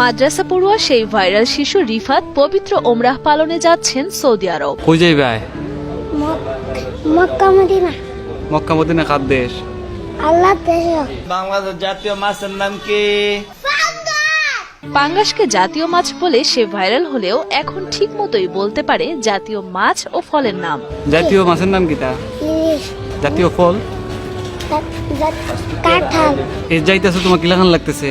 মাদ্রাসা পড়ুয়া সেই ভাইরাল শিশু রিফাত পবিত্র ওমরাহ পালনে যাচ্ছেন সৌদি আরব। কই যাইবাই? Mecca Medina. মক্কা মদিনা কার দেশ? আল্লাহর দেশ। বাংলাদেশ জাতীয় মাছের নাম কি? পাঙ্গাসকে জাতীয় মাছ বলে সে ভাইরাল হলেও এখন ঠিক মতোই বলতে পারে জাতীয় মাছ ও ফলের নাম। জাতীয় মাছের নাম কিটা? ইলিশ। জাতীয় ফল? কাঁঠাল। এই যাইতেছে তোমার কি লাগান লাগতেছে?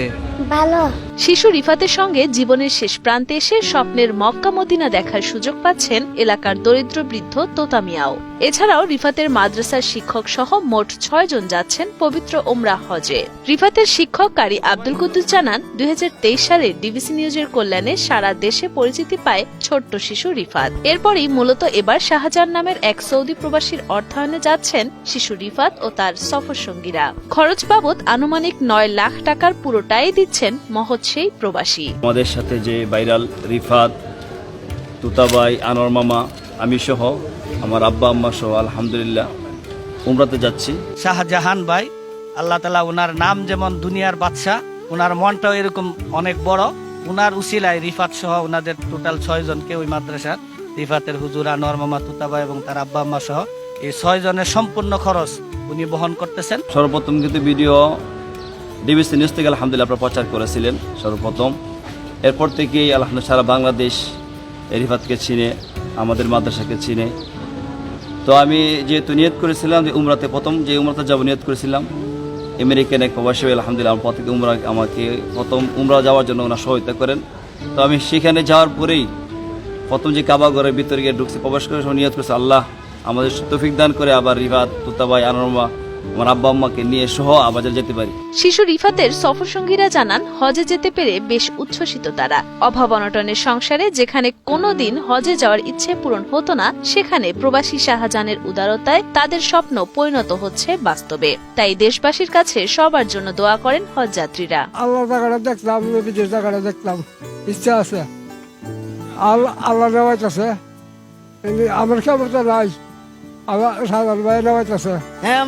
ভালো। শিশু রিফাতের সঙ্গে জীবনের শেষ প্রান্তে এসে স্বপ্নের মক্কা মদিনা দেখার সুযোগ পাচ্ছেন এলাকার দরিদ্র বৃদ্ধ তোতা মিয়াও। এছাড়াও রিফাতের মাদ্রাসার শিক্ষক সহ মোট 6 জন যাচ্ছেন পবিত্র ওমরাহ হজে। রিফাতের শিক্ষক কারি আব্দুল কুদ্দুস জানান, 2023 সালে ডিবিসি নিউজের কল্যাণে সারা দেশে পরিচিতি পায় ছোট্ট শিশু রিফাত। এরপরই মূলত এবার শাহজাহান নামের এক সৌদি প্রবাসীর অর্থায়নে যাচ্ছেন শিশু রিফাত ও তার সফর সঙ্গীরা। খরচ বাবদ আনুমানিক 9 লাখ টাকার পুরোটাই দিচ্ছেন মহৎ সেই প্রবাসী। আমাদের সাথে যে ভাইরাল রিফাত, তুতাবাই, আনোয়ার মামা, আমি সহ আমার আব্বা আম্মা সহ আলহামদুলিল্লাহ উমরাতে যাচ্ছি। শাহজাহান ভাই, আল্লাহ তাআলা ওনার নাম যেমন দুনিয়ার বাদশাহ, ওনার মনটাও এরকম অনেক বড়। ওনার উসিলায় রিফাত সহ ওনাদের টোটাল 6 জনকে ওই মাদ্রাসার রিফাতের হুজুর, আনোয়ার মামা, তুতাবাই এবং তার আব্বা আম্মা সহ এই 6 জনের সম্পূর্ণ খরচ উনি বহন করতেছেন। সর্বপ্রথম কিন্তু ভিডিও ডিবিসি নিউজ থেকে আলহামদুলিল্লাহ আপনারা প্রচার করেছিলেন সর্বপ্রথম। এরপর থেকেই আলহামদুলিল্লাহ সারা বাংলাদেশ রিফাতকে চিনে, আমাদের মাদ্রাসাকে চিনে। তো আমি যেহেতু নিয়ত করেছিলাম যে উমরাতে প্রথম যে উমরাতে যাবো নিয়ত করেছিলাম, আমেরিকান এক প্রবাসী আলহামদুলিল্লাহ আমার প্রত্যেক উমরা আমাকে প্রথম উমরা যাওয়ার জন্য ওনারা সহায়তা করেন। তো আমি সেখানে যাওয়ার পরেই প্রথম যে কাবা ঘরের ভিতরে গিয়ে ঢুকছি, প্রবেশ করে নিয়ত করেছি আল্লাহ আমাদের তৌফিক দান করে আবার রিফাত, তুতাবাই, আনোয়ার, আমার আব্বা আম্মাকে নিয়ে সহ আবার যেতে পারি। শিশু রিফাতের সফর সঙ্গীরা জানান, হজে যেতে পেরে বেশ উচ্ছ্বসিত তারা। অভাব অনটনের সংসারে যেখানে কোনোদিন হজে যাওয়ার ইচ্ছে পূরণ হতো না, সেখানে প্রবাসী শাহজাহানের উদারতায় তাদের স্বপ্ন পরিণত হচ্ছে বাস্তবে। তাই দেশবাসীর কাছে সবার জন্য দোয়া করেন হজযাত্রীরা। আল্লাহ জায়গাটা দেখলাম, বিদেশ জায়গাটা দেখলাম, ইচ্ছা আছে, আল্লাহ নেওয়াইত আছে, আমার ক্ষমতা নাই, আল্লাহ সাধারণ ভাই নেওয়াইত আছে।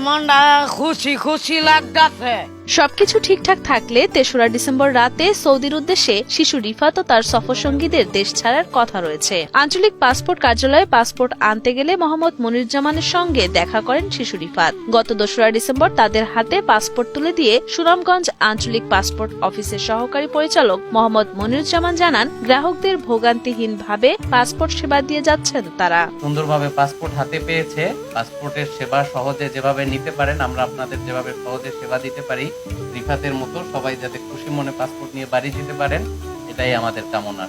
মনটা খুশি খুশি লাগতেছে। সবকিছু ঠিকঠাক থাকলে 3রা ডিসেম্বর রাতে সৌদির উদ্দেশ্যে শিশু রিফাত ও তার সফর সঙ্গীদের দেশ ছাড়ার কথা রয়েছে। আঞ্চলিক পাসপোর্ট কার্যালয়ে পাসপোর্ট আনতে গেলে মোহাম্মদ মনিরুজ্জামানের সঙ্গে দেখা করেন শিশু রিফাত। গত 2রা ডিসেম্বর তাদের হাতে পাসপোর্ট তুলে দিয়ে সুনামগঞ্জ আঞ্চলিক পাসপোর্ট অফিসের সহকারী পরিচালক মোহাম্মদ মনিরুজ্জামান জানান, গ্রাহকদের ভোগান্তিহীনভাবে পাসপোর্ট সেবা দিয়ে যাচ্ছেন তারা। সুন্দরভাবে পাসপোর্ট হাতে পেয়েছে। পাসপোর্টের সেবা সহজে যেভাবে নিতে পারেন, আমরা আপনাদের যেভাবে সহজে সেবা দিতে পারি, রিফাতের মতো সবাই যাতে খুশি মনে পাসপোর্ট নিয়ে বাড়ি যেতে পারেন, এটাই আমাদের কামনা।